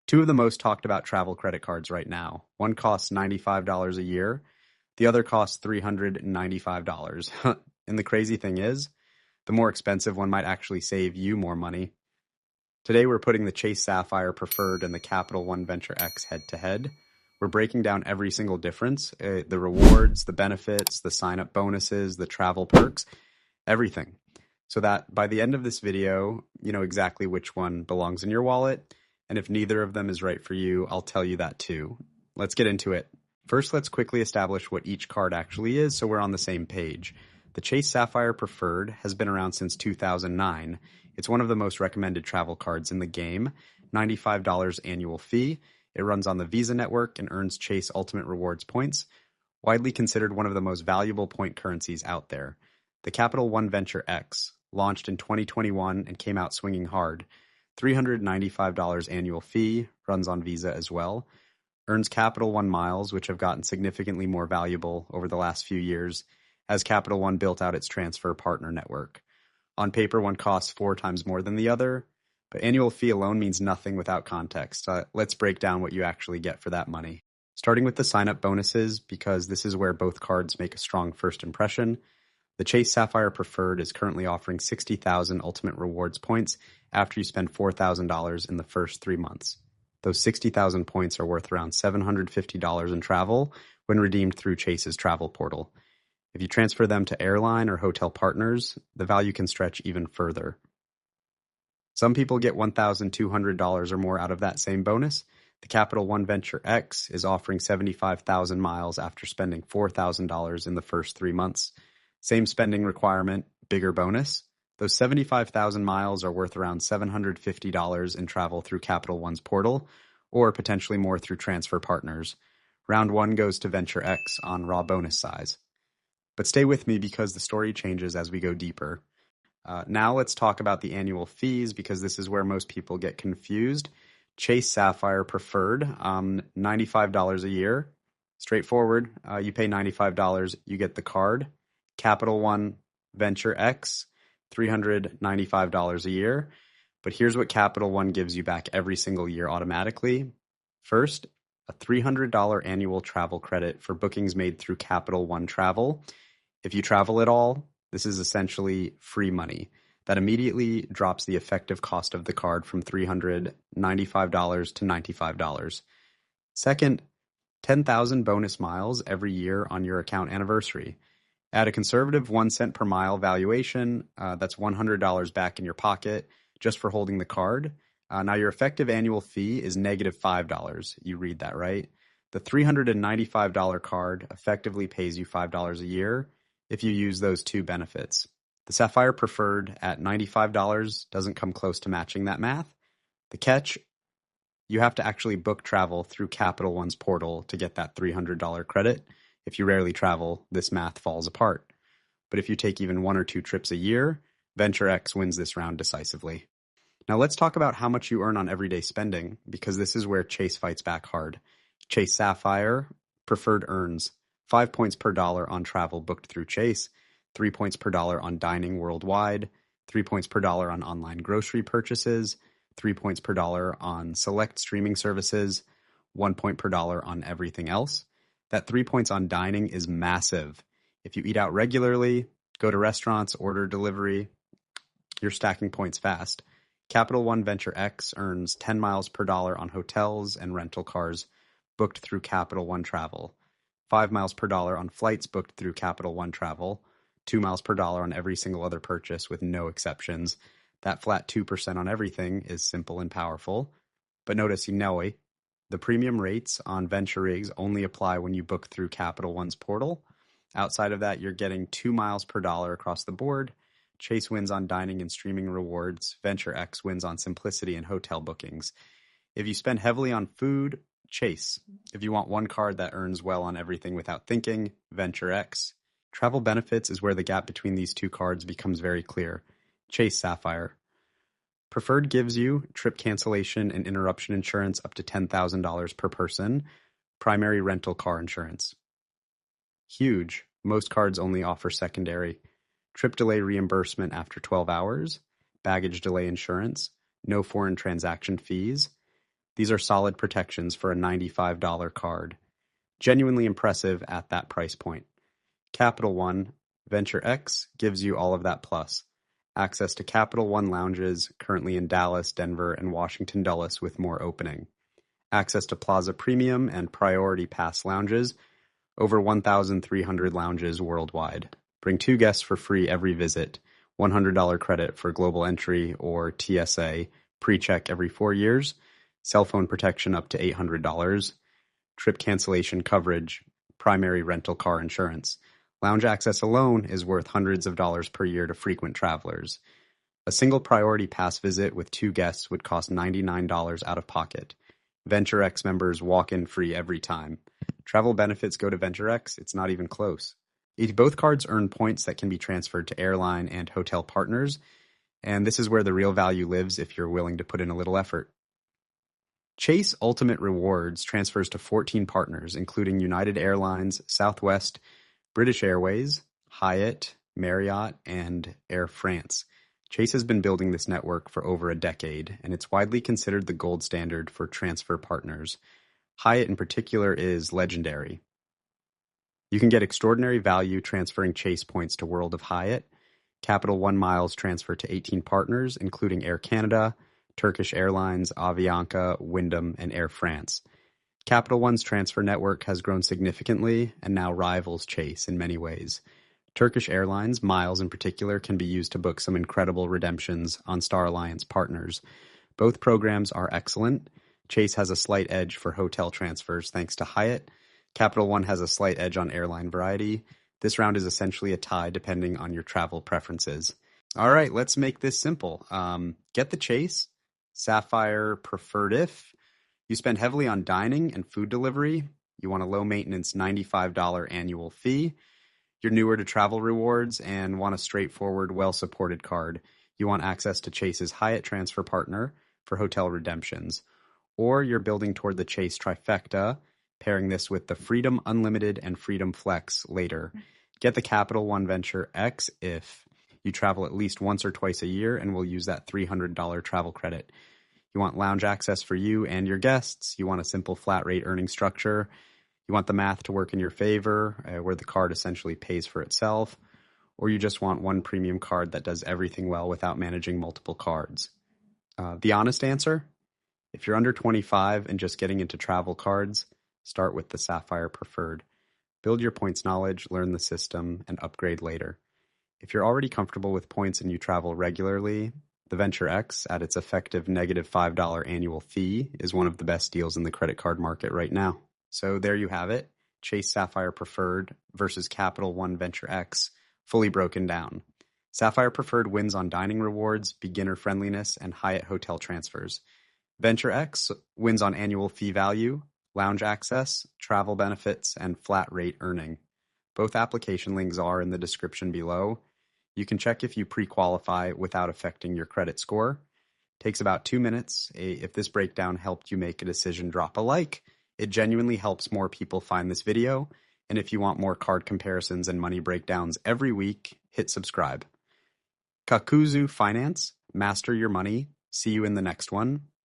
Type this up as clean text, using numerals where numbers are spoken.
Two of the most talked about travel credit cards right now. One costs $95 a year. The other costs $395. And the crazy thing is, the more expensive one might actually save you more money. Today we're putting the Chase Sapphire Preferred and the Capital One Venture X head to head. We're breaking down every single difference, the rewards, the benefits, the sign-up bonuses, the travel perks, everything. So that by the end of this video, you know exactly which one belongs in your wallet. And if neither of them is right for you, I'll tell you that too. Let's get into it. First, let's quickly establish what each card actually is so we're on the same page. The Chase Sapphire Preferred has been around since 2009. It's one of the most recommended travel cards in the game. $95 annual fee. It runs on the Visa network and earns Chase Ultimate Rewards points. Widely considered one of the most valuable point currencies out there. The Capital One Venture X launched in 2021 and came out swinging hard. $395 annual fee, runs on Visa as well. Earns Capital One miles, which have gotten significantly more valuable over the last few years as Capital One built out its transfer partner network. On paper, one costs 4 times more than the other, but annual fee alone means nothing without context. Let's break down what you actually get for that money. Starting with the sign-up bonuses, because this is where both cards make a strong first impression. The Chase Sapphire Preferred is currently offering 60,000 Ultimate Rewards points after you spend $4,000 in the first 3 months. Those 60,000 points are worth around $750 in travel when redeemed through Chase's travel portal. If you transfer them to airline or hotel partners, the value can stretch even further. Some people get $1,200 or more out of that same bonus. The Capital One Venture X is offering 75,000 miles after spending $4,000 in the first 3 months. Same spending requirement, bigger bonus. Those 75,000 miles are worth around $750 in travel through Capital One's portal, or potentially more through transfer partners. Round 1 goes to Venture X on raw bonus size. But stay with me because the story changes as we go deeper. Now let's talk about the annual fees because this is where most people get confused. Chase Sapphire Preferred, $95 a year. Straightforward, you pay $95, you get the card. Capital One Venture X, $395 a year. But here's what Capital One gives you back every single year automatically. First, a $300 annual travel credit for bookings made through Capital One Travel. If you travel at all, this is essentially free money. That immediately drops the effective cost of the card from $395 to $95. Second, 10,000 bonus miles every year on your account anniversary. At a conservative 1 cent per mile valuation, that's $100 back in your pocket just for holding the card. Now your effective annual fee is negative $5. You read that right. The $395 card effectively pays you $5 a year if you use those two benefits. The Sapphire Preferred at $95 doesn't come close to matching that math. The catch, you have to actually book travel through Capital One's portal to get that $300 credit. If you rarely travel, this math falls apart. But if you take even 1 or 2 trips a year, Venture X wins this round decisively. Now let's talk about how much you earn on everyday spending, because this is where Chase fights back hard. Chase Sapphire Preferred earns 5 points per dollar on travel booked through Chase, 3 points per dollar on dining worldwide, 3 points per dollar on online grocery purchases, 3 points per dollar on select streaming services, 1 point per dollar on everything else. That 3 points on dining is massive. If you eat out regularly, go to restaurants, order delivery, you're stacking points fast. Capital One Venture X earns 10 miles per dollar on hotels and rental cars booked through Capital One Travel, 5 miles per dollar on flights booked through Capital One Travel, 2 miles per dollar on every single other purchase with no exceptions. That flat 2% on everything is simple and powerful. But notice, the premium rates on Venture Rigs only apply when you book through Capital One's portal. Outside of that, you're getting 2 miles per dollar across the board. Chase wins on dining and streaming rewards. Venture X wins on simplicity and hotel bookings. If you spend heavily on food, Chase. If you want one card that earns well on everything without thinking, Venture X. Travel benefits is where the gap between these two cards becomes very clear. Chase Sapphire. Preferred gives you trip cancellation and interruption insurance up to $10,000 per person, primary rental car insurance. Huge. Most cards only offer secondary. Trip delay reimbursement after 12 hours, baggage delay insurance, no foreign transaction fees, These are solid protections for a $95 card. Genuinely impressive at that price point. Capital One Venture X gives you all of that plus. Access to Capital One lounges currently in Dallas, Denver, and Washington Dulles with more opening. Access to Plaza Premium and Priority Pass lounges, over 1,300 lounges worldwide. Bring 2 guests for free every visit, $100 credit for global entry or TSA, pre-check every 4 years, cell phone protection up to $800, trip cancellation coverage, primary rental car insurance. Lounge access alone is worth hundreds of dollars per year to frequent travelers. A single Priority Pass visit with 2 guests would cost $99 out of pocket. Venture X members walk in free every time. Travel benefits go to Venture X, it's not even close. Both cards earn points that can be transferred to airline and hotel partners, and this is where the real value lives if you're willing to put in a little effort. Chase Ultimate Rewards transfers to 14 partners, including United Airlines, Southwest, British Airways, Hyatt, Marriott, and Air France. Chase has been building this network for over a decade, and it's widely considered the gold standard for transfer partners. Hyatt in particular is legendary. You can get extraordinary value transferring Chase points to World of Hyatt. Capital One miles transfer to 18 partners, including Air Canada, Turkish Airlines, Avianca, Wyndham, and Air France. Capital One's transfer network has grown significantly and now rivals Chase in many ways. Turkish Airlines, miles in particular, can be used to book some incredible redemptions on Star Alliance partners. Both programs are excellent. Chase has a slight edge for hotel transfers thanks to Hyatt. Capital One has a slight edge on airline variety. This round is essentially a tie depending on your travel preferences. All right, let's make this simple. Get the Chase Sapphire Preferred if you spend heavily on dining and food delivery. You want a low-maintenance $95 annual fee. You're newer to travel rewards and want a straightforward, well-supported card. You want access to Chase's Hyatt transfer partner for hotel redemptions. Or you're building toward the Chase trifecta, pairing this with the Freedom Unlimited and Freedom Flex later. Get the Capital One Venture X if you travel at least once or twice a year and will use that $300 travel credit. You want lounge access for you and your guests. You want a simple flat rate earning structure. You want the math to work in your favor, where the card essentially pays for itself. Or you just want one premium card that does everything well without managing multiple cards. The honest answer? If you're under 25 and just getting into travel cards, start with the Sapphire Preferred. Build your points knowledge, learn the system, and upgrade later. If you're already comfortable with points and you travel regularly, the Venture X, at its effective -$5 annual fee, is one of the best deals in the credit card market right now. So there you have it, Chase Sapphire Preferred versus Capital One Venture X, fully broken down. Sapphire Preferred wins on dining rewards, beginner friendliness, and Hyatt hotel transfers. Venture X wins on annual fee value, lounge access, travel benefits, and flat rate earning. Both application links are in the description below. You can check if you pre-qualify without affecting your credit score. Takes about 2 minutes. If this breakdown helped you make a decision, drop a like. It genuinely helps more people find this video. And if you want more card comparisons and money breakdowns every week, hit subscribe. KakuzuFinance, master your money. See you in the next one.